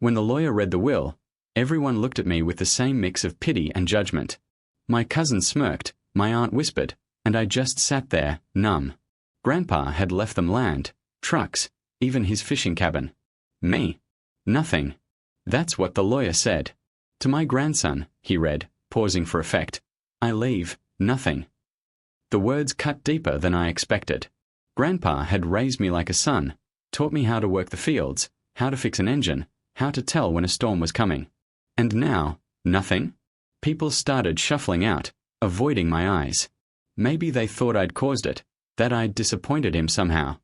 When the lawyer read the will, everyone looked at me with the same mix of pity and judgment. My cousin smirked, my aunt whispered, and I just sat there, numb. Grandpa had left them land, trucks, even his fishing cabin. Me? Nothing. That's what the lawyer said. To my grandson, he read, pausing for effect, I leave nothing. The words cut deeper than I expected. Grandpa had raised me like a son, taught me how to work the fields, how to fix an engine, how to tell when a storm was coming. And now, nothing? People started shuffling out, avoiding my eyes. Maybe they thought I'd caused it, that I'd disappointed him somehow.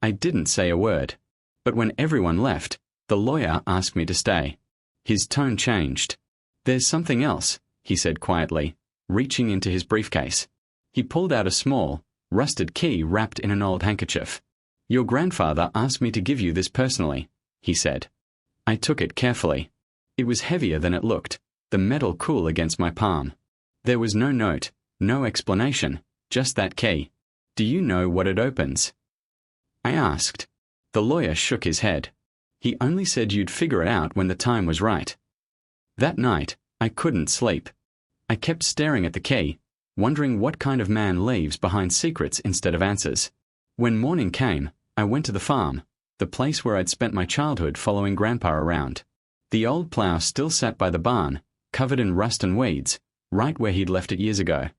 I didn't say a word. But when everyone left, the lawyer asked me to stay. His tone changed. There's something else, he said quietly, reaching into his briefcase. He pulled out a small, rusted key wrapped in an old handkerchief. Your grandfather asked me to give you this personally, he said. I took it carefully. It was heavier than it looked, the metal cool against my palm. There was no note, no explanation, just that key. Do you know what it opens? I asked. The lawyer shook his head. He only said you'd figure it out when the time was right. That night, I couldn't sleep. I kept staring at the key, wondering what kind of man leaves behind secrets instead of answers. When morning came, I went to the farm, the place where I'd spent my childhood following Grandpa around. The old plow still sat by the barn, covered in rust and weeds, right where he'd left it years ago.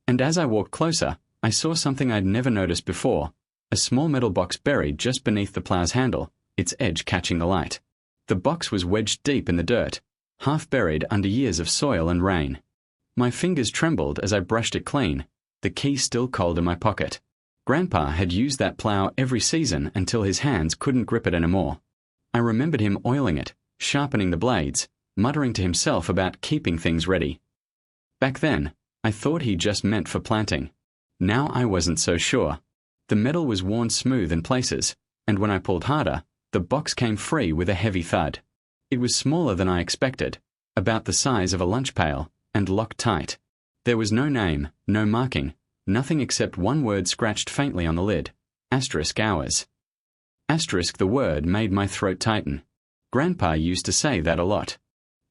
And as I walked closer, I saw something I'd never noticed before, a small metal box buried just beneath the plow's handle, its edge catching the light. The box was wedged deep in the dirt, half buried under years of soil and rain. My fingers trembled as I brushed it clean, the key still cold in my pocket. Grandpa had used that plow every season until his hands couldn't grip it anymore. I remembered him oiling it, sharpening the blades, muttering to himself about keeping things ready. Back then, I thought he just meant for planting. Now I wasn't so sure. The metal was worn smooth in places, and when I pulled harder, the box came free with a heavy thud. It was smaller than I expected, about the size of a lunch pail, and locked tight. There was no name, no marking, nothing except one word scratched faintly on the lid, *hours. The word made my throat tighten. Grandpa used to say that a lot.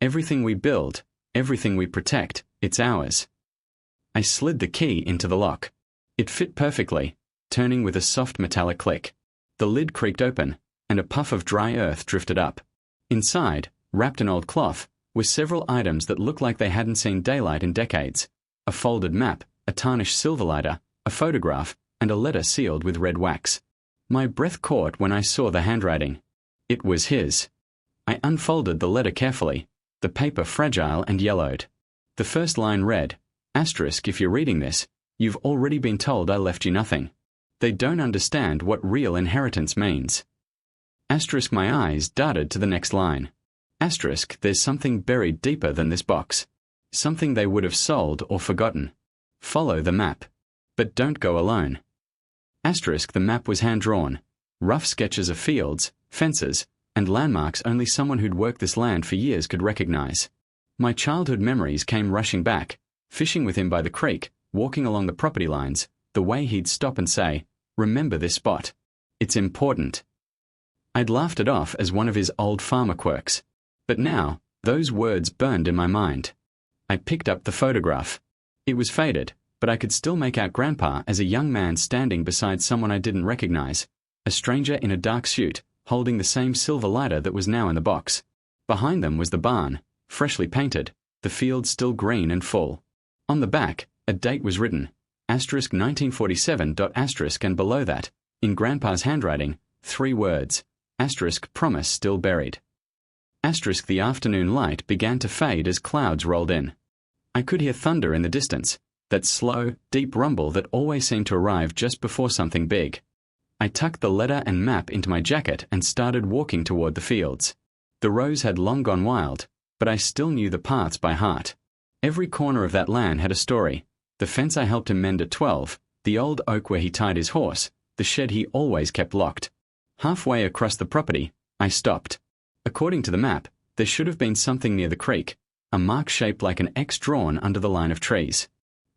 Everything we build, everything we protect, it's ours. I slid the key into the lock. It fit perfectly, turning with a soft metallic click. The lid creaked open, and a puff of dry earth drifted up. Inside, wrapped in old cloth, were several items that looked like they hadn't seen daylight in decades. A folded map, a tarnished silver lighter, a photograph, and a letter sealed with red wax. My breath caught when I saw the handwriting. It was his. I unfolded the letter carefully, the paper fragile and yellowed. The first line read, "If you're reading this, you've already been told I left you nothing. They don't understand what real inheritance means." My eyes darted to the next line. There's something buried deeper than this box. Something they would have sold or forgotten. Follow the map. But don't go alone. The map was hand-drawn. Rough sketches of fields, fences, and landmarks only someone who'd worked this land for years could recognize. My childhood memories came rushing back, fishing with him by the creek, walking along the property lines, the way he'd stop and say, "Remember this spot. It's important." I'd laughed it off as one of his old farmer quirks. But now, those words burned in my mind. I picked up the photograph. It was faded, but I could still make out Grandpa as a young man standing beside someone I didn't recognize, a stranger in a dark suit, holding the same silver lighter that was now in the box. Behind them was the barn, freshly painted, the field still green and full. On the back, a date was written, *1947. And below that, in Grandpa's handwriting, 3 words, *promise still buried. The afternoon light began to fade as clouds rolled in. I could hear thunder in the distance, that slow, deep rumble that always seemed to arrive just before something big. I tucked the letter and map into my jacket and started walking toward the fields. The rows had long gone wild, but I still knew the paths by heart. Every corner of that land had a story. The fence I helped him mend at 12, the old oak where he tied his horse, the shed he always kept locked. Halfway across the property, I stopped. According to the map, there should have been something near the creek, a mark shaped like an X drawn under the line of trees.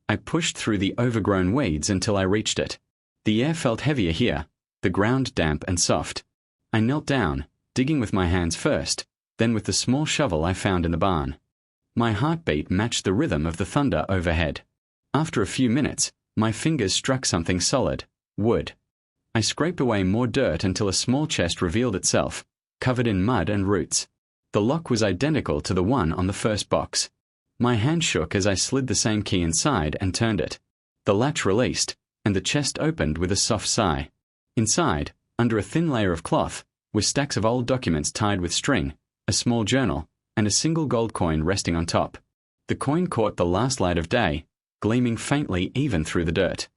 I pushed through the overgrown weeds until I reached it. The air felt heavier here, the ground damp and soft. I knelt down, digging with my hands first, then with the small shovel I found in the barn. My heartbeat matched the rhythm of the thunder overhead. After a few minutes, my fingers struck something solid, wood. I scraped away more dirt until a small chest revealed itself, covered in mud and roots. The lock was identical to the one on the first box. My hand shook as I slid the same key inside and turned it. The latch released, and the chest opened with a soft sigh. Inside, under a thin layer of cloth, were stacks of old documents tied with string, a small journal, and a single gold coin resting on top. The coin caught the last light of day, gleaming faintly even through the dirt.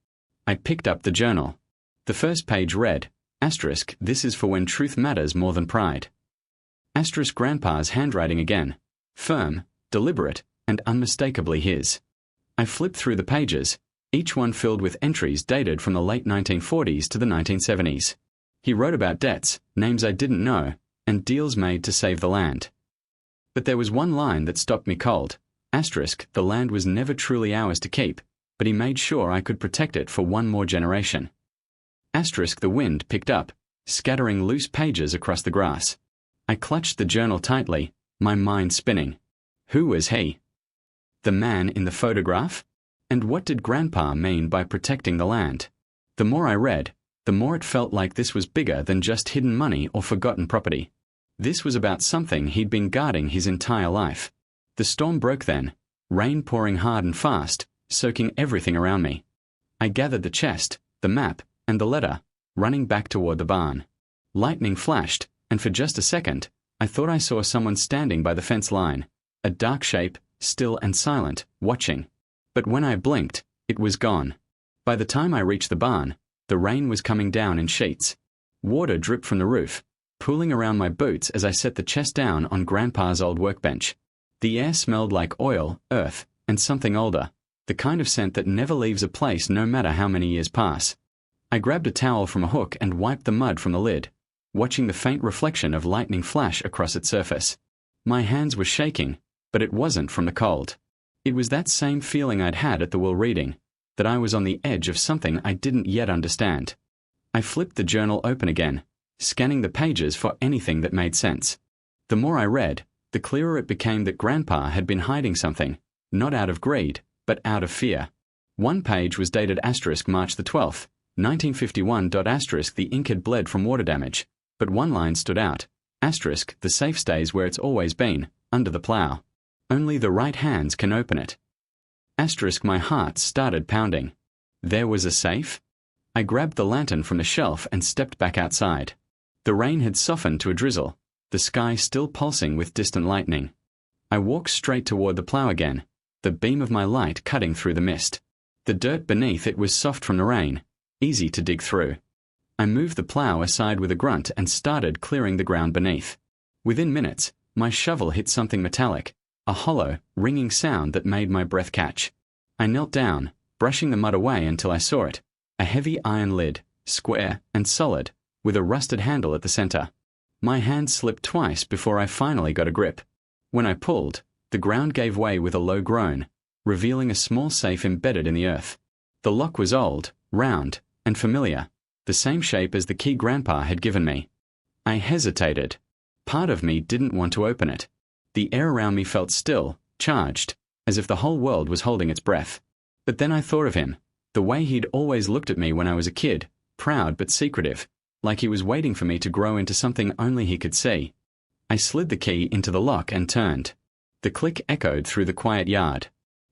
I picked up the journal. The first page read, *, this is for when truth matters more than pride. * Grandpa's handwriting again, firm, deliberate, and unmistakably his. I flipped through the pages, each one filled with entries dated from the late 1940s to the 1970s. He wrote about debts, names I didn't know, and deals made to save the land. But there was one line that stopped me cold. *, the land was never truly ours to keep, but he made sure I could protect it for one more generation. * The wind picked up, scattering loose pages across the grass. I clutched the journal tightly, my mind spinning. Who was he? The man in the photograph? And what did Grandpa mean by protecting the land? The more I read, the more it felt like this was bigger than just hidden money or forgotten property. This was about something he'd been guarding his entire life. The storm broke then, rain pouring hard and fast, soaking everything around me. I gathered the chest, the map, and the letter, running back toward the barn. Lightning flashed, and for just a second, I thought I saw someone standing by the fence line, a dark shape, still and silent, watching. But when I blinked, it was gone. By the time I reached the barn, the rain was coming down in sheets. Water dripped from the roof, pooling around my boots as I set the chest down on Grandpa's old workbench. The air smelled like oil, earth, and something older, the kind of scent that never leaves a place no matter how many years pass. I grabbed a towel from a hook and wiped the mud from the lid, watching the faint reflection of lightning flash across its surface. My hands were shaking, but it wasn't from the cold. It was that same feeling I'd had at the will reading, that I was on the edge of something I didn't yet understand. I flipped the journal open again, scanning the pages for anything that made sense. The more I read, the clearer it became that Grandpa had been hiding something, not out of greed, but out of fear. One page was dated March the 12th, 1951. The ink had bled from water damage, but one line stood out. The safe stays where it's always been, under the plow. Only the right hands can open it. My heart started pounding. There was a safe? I grabbed the lantern from the shelf and stepped back outside. The rain had softened to a drizzle, the sky still pulsing with distant lightning. I walked straight toward the plow again, the beam of my light cutting through the mist. The dirt beneath it was soft from the rain, easy to dig through. I moved the plow aside with a grunt and started clearing the ground beneath. Within minutes, my shovel hit something metallic, a hollow, ringing sound that made my breath catch. I knelt down, brushing the mud away until I saw it, a heavy iron lid, square and solid, with a rusted handle at the center. My hand slipped twice before I finally got a grip. When I pulled, the ground gave way with a low groan, revealing a small safe embedded in the earth. The lock was old, round, and familiar, the same shape as the key Grandpa had given me. I hesitated. Part of me didn't want to open it. The air around me felt still, charged, as if the whole world was holding its breath. But then I thought of him, the way he'd always looked at me when I was a kid, proud but secretive, like he was waiting for me to grow into something only he could see. I slid the key into the lock and turned. The click echoed through the quiet yard.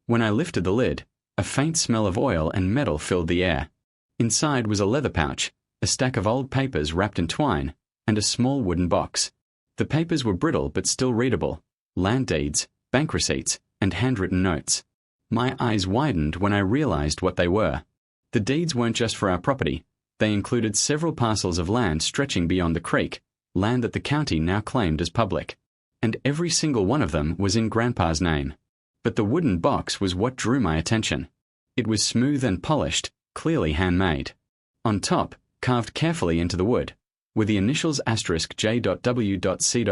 When I lifted the lid, a faint smell of oil and metal filled the air. Inside was a leather pouch, a stack of old papers wrapped in twine, and a small wooden box. The papers were brittle but still readable. Land deeds, bank receipts, and handwritten notes. My eyes widened when I realized what they were. The deeds weren't just for our property. They included several parcels of land stretching beyond the creek, land that the county now claimed as public. And every single one of them was in Grandpa's name. But the wooden box was what drew my attention. It was smooth and polished, clearly handmade. On top, carved carefully into the wood, were the initials *J.W.C.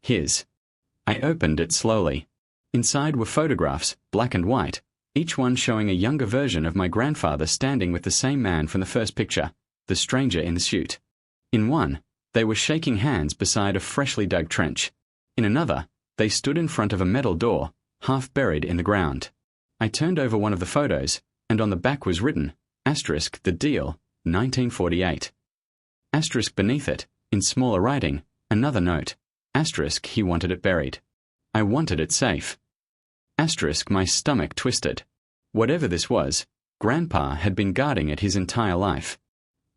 his. I opened it slowly. Inside were photographs, black and white, each one showing a younger version of my grandfather standing with the same man from the first picture, the stranger in the suit. In one, they were shaking hands beside a freshly dug trench. In another, they stood in front of a metal door, half buried in the ground. I turned over one of the photos, and on the back was written, *, The Deal, 1948. * beneath it, in smaller writing, another note, * he wanted it buried. I wanted it safe. * my stomach twisted. Whatever this was, Grandpa had been guarding it his entire life.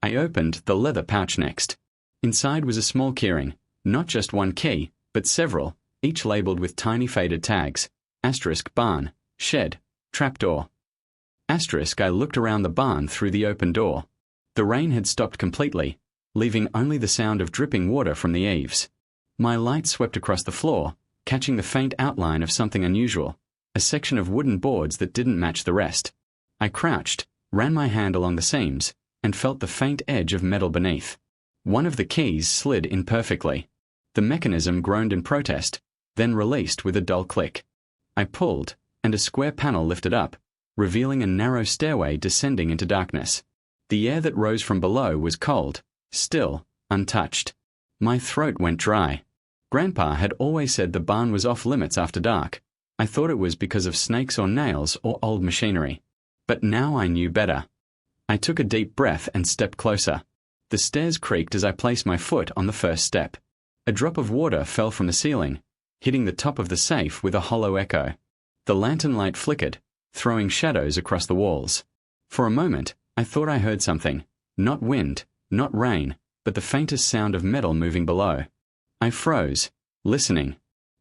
I opened the leather pouch next. Inside was a small keyring, not just one key, but several, each labeled with tiny faded tags, * barn, shed, trapdoor. * I looked around the barn through the open door. The rain had stopped completely, leaving only the sound of dripping water from the eaves. My light swept across the floor, catching the faint outline of something unusual, a section of wooden boards that didn't match the rest. I crouched, ran my hand along the seams, and felt the faint edge of metal beneath. One of the keys slid in perfectly. The mechanism groaned in protest, then released with a dull click. I pulled, and a square panel lifted up, revealing a narrow stairway descending into darkness. The air that rose from below was cold, still, untouched. My throat went dry. Grandpa had always said the barn was off limits after dark. I thought it was because of snakes or nails or old machinery. But now I knew better. I took a deep breath and stepped closer. The stairs creaked as I placed my foot on the first step. A drop of water fell from the ceiling, hitting the top of the safe with a hollow echo. The lantern light flickered, throwing shadows across the walls. For a moment, I thought I heard something. Not wind, not rain, but the faintest sound of metal moving below. I froze, listening.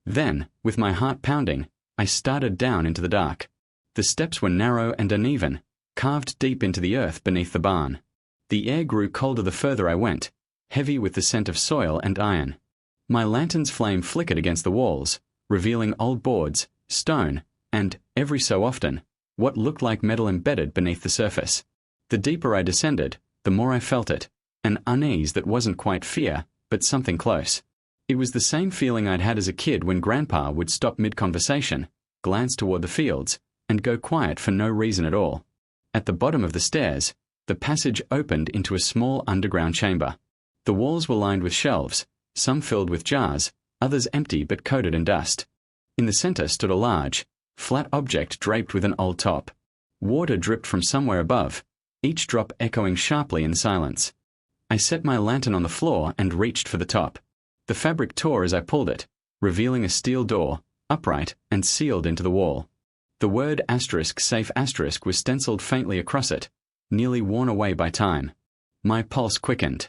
Then, with my heart pounding, I started down into the dark. The steps were narrow and uneven, carved deep into the earth beneath the barn. The air grew colder the further I went, heavy with the scent of soil and iron. My lantern's flame flickered against the walls, revealing old boards, stone, and, every so often, what looked like metal embedded beneath the surface. The deeper I descended, the more I felt it, an unease that wasn't quite fear, but something close. It was the same feeling I'd had as a kid when Grandpa would stop mid-conversation, glance toward the fields, and go quiet for no reason at all. At the bottom of the stairs, the passage opened into a small underground chamber. The walls were lined with shelves, some filled with jars, others empty but coated in dust. In the center stood a large, flat object draped with an old top. Water dripped from somewhere above, each drop echoing sharply in silence. I set my lantern on the floor and reached for the top. The fabric tore as I pulled it, revealing a steel door, upright and sealed into the wall. The word *safe* was stenciled faintly across it, nearly worn away by time. My pulse quickened.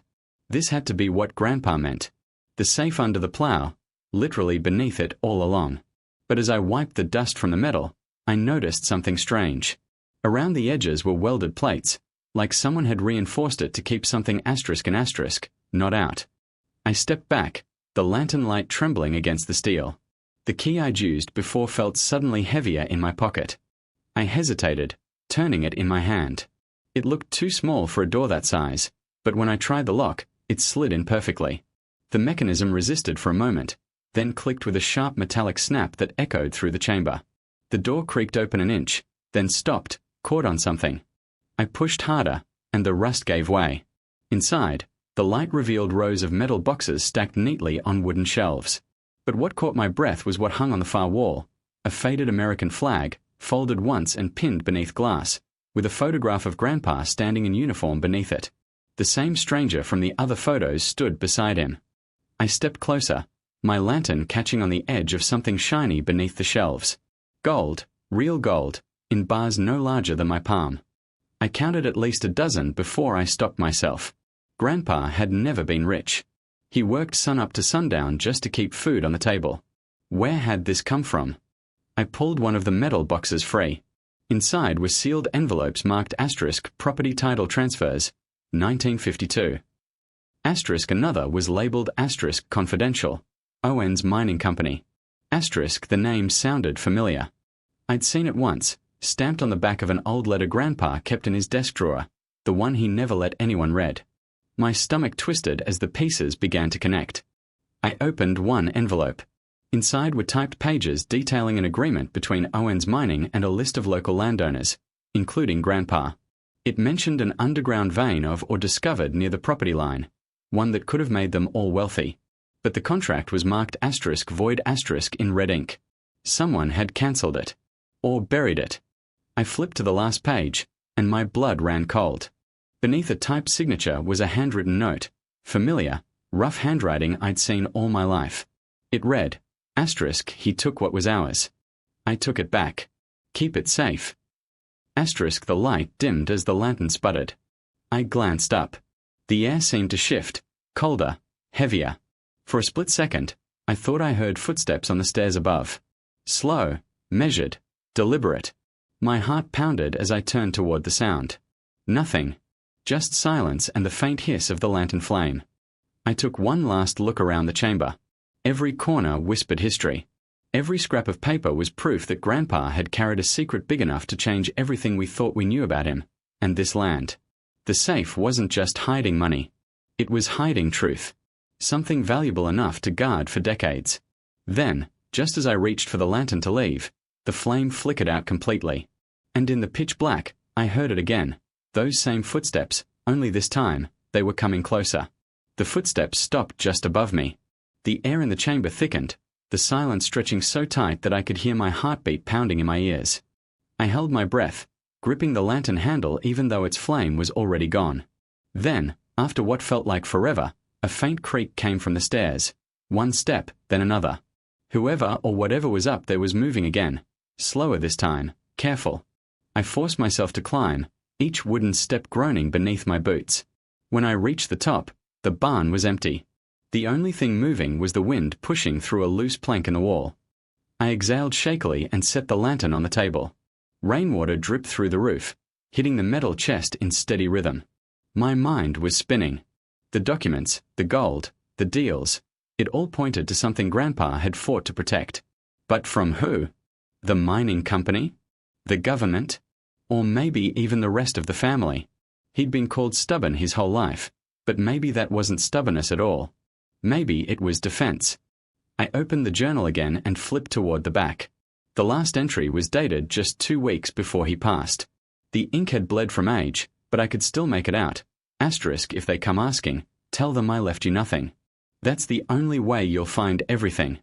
This had to be what Grandpa meant. The safe under the plow, literally beneath it all along. But as I wiped the dust from the metal, I noticed something strange. Around the edges were welded plates, like someone had reinforced it to keep something *, not out. I stepped back, the lantern light trembling against the steel. The key I'd used before felt suddenly heavier in my pocket. I hesitated, turning it in my hand. It looked too small for a door that size, but when I tried the lock, it slid in perfectly. The mechanism resisted for a moment, then clicked with a sharp metallic snap that echoed through the chamber. The door creaked open an inch, then stopped, caught on something. I pushed harder, and the rust gave way. Inside, the light revealed rows of metal boxes stacked neatly on wooden shelves. But what caught my breath was what hung on the far wall, a faded American flag, folded once and pinned beneath glass, with a photograph of Grandpa standing in uniform beneath it. The same stranger from the other photos stood beside him. I stepped closer, my lantern catching on the edge of something shiny beneath the shelves. Gold, real gold, in bars no larger than my palm. I counted at least a dozen before I stopped myself. Grandpa had never been rich. He worked sunup to sundown just to keep food on the table. Where had this come from? I pulled one of the metal boxes free. Inside were sealed envelopes marked * property title transfers, 1952. Another was labeled * confidential, Owens Mining Company. The name sounded familiar. I'd seen it once, stamped on the back of an old letter Grandpa kept in his desk drawer, the one he never let anyone read. My stomach twisted as the pieces began to connect. I opened one envelope. Inside were typed pages detailing an agreement between Owens Mining and a list of local landowners, including Grandpa. It mentioned an underground vein of or discovered near the property line, one that could have made them all wealthy. but the contract was marked *void* in red ink. Someone had cancelled it. Or buried it. I flipped to the last page, and my blood ran cold. Beneath a typed signature was a handwritten note, familiar, rough handwriting I'd seen all my life. It read, *he took what was ours. I took it back. Keep it safe. *the light dimmed as the lantern sputtered. I glanced up. The air seemed to shift, colder, heavier. For a split second, I thought I heard footsteps on the stairs above. Slow, measured, deliberate. My heart pounded as I turned toward the sound. Nothing. Just silence and the faint hiss of the lantern flame. I took one last look around the chamber. Every corner whispered history. Every scrap of paper was proof that Grandpa had carried a secret big enough to change everything we thought we knew about him, and this land. The safe wasn't just hiding money. It was hiding truth. Something valuable enough to guard for decades. Then, just as I reached for the lantern to leave, the flame flickered out completely. And in the pitch black, I heard it again. Those same footsteps, only this time, they were coming closer. The footsteps stopped just above me. The air in the chamber thickened, the silence stretching so tight that I could hear my heartbeat pounding in my ears. I held my breath, gripping the lantern handle even though its flame was already gone. Then, after what felt like forever, a faint creak came from the stairs. One step, then another. Whoever or whatever was up there was moving again. Slower this time, careful. I forced myself to climb, each wooden step groaning beneath my boots. When I reached the top, the barn was empty. The only thing moving was the wind pushing through a loose plank in the wall. I exhaled shakily and set the lantern on the table. Rainwater dripped through the roof, hitting the metal chest in steady rhythm. My mind was spinning. The documents, the gold, the deals, it all pointed to something Grandpa had fought to protect. But from who? The mining company? The government? Or maybe even the rest of the family? He'd been called stubborn his whole life, but maybe that wasn't stubbornness at all. Maybe it was defense. I opened the journal again and flipped toward the back. The last entry was dated just 2 weeks before he passed. The ink had bled from age, but I could still make it out. If they come asking, tell them I left you nothing. That's the only way you'll find everything.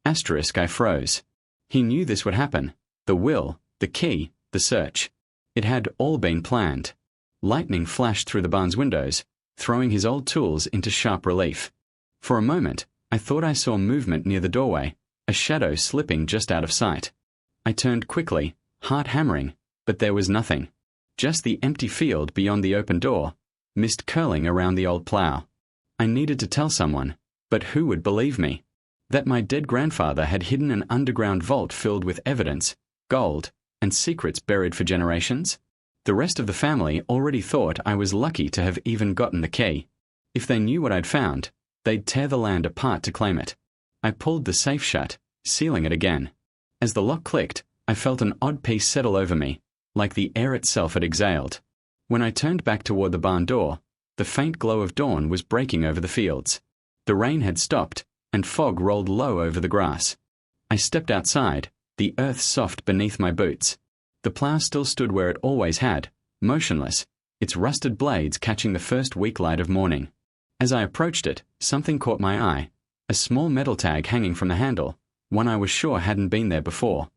I froze. He knew this would happen. The will, the key, the search. It had all been planned. Lightning flashed through the barn's windows, throwing his old tools into sharp relief. For a moment, I thought I saw movement near the doorway, a shadow slipping just out of sight. I turned quickly, heart hammering, but there was nothing. Just the empty field beyond the open door, mist curling around the old plow. I needed to tell someone, but who would believe me? That my dead grandfather had hidden an underground vault filled with evidence, gold, and secrets buried for generations? The rest of the family already thought I was lucky to have even gotten the key. If they knew what I'd found, they'd tear the land apart to claim it. I pulled the safe shut, sealing it again. As the lock clicked, I felt an odd peace settle over me, like the air itself had exhaled. When I turned back toward the barn door, the faint glow of dawn was breaking over the fields. The rain had stopped, and fog rolled low over the grass. I stepped outside, the earth soft beneath my boots. The plow still stood where it always had, motionless, its rusted blades catching the first weak light of morning. As I approached it, something caught my eye, a small metal tag hanging from the handle, one I was sure hadn't been there before.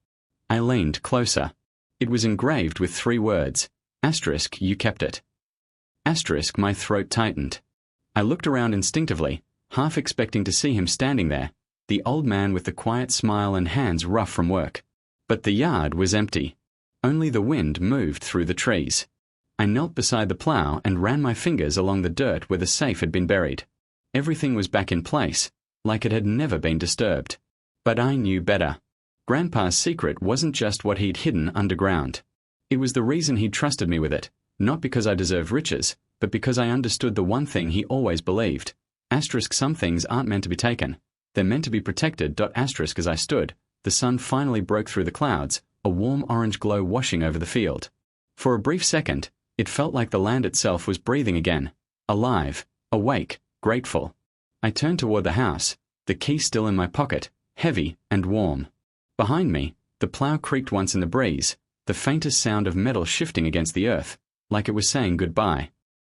I leaned closer. It was engraved with 3 words, *, you kept it. *, my throat tightened. I looked around instinctively, half expecting to see him standing there, the old man with the quiet smile and hands rough from work. But the yard was empty. Only the wind moved through the trees. I knelt beside the plow and ran my fingers along the dirt where the safe had been buried. Everything was back in place, like it had never been disturbed. But I knew better. Grandpa's secret wasn't just what he'd hidden underground. It was the reason he trusted me with it, not because I deserved riches, but because I understood the one thing he always believed. Some things aren't meant to be taken. They're meant to be protected. As I stood, the sun finally broke through the clouds, a warm orange glow washing over the field. For a brief second, it felt like the land itself was breathing again, alive, awake, grateful. I turned toward the house, the key still in my pocket, heavy and warm. Behind me, the plow creaked once in the breeze, the faintest sound of metal shifting against the earth, like it was saying goodbye.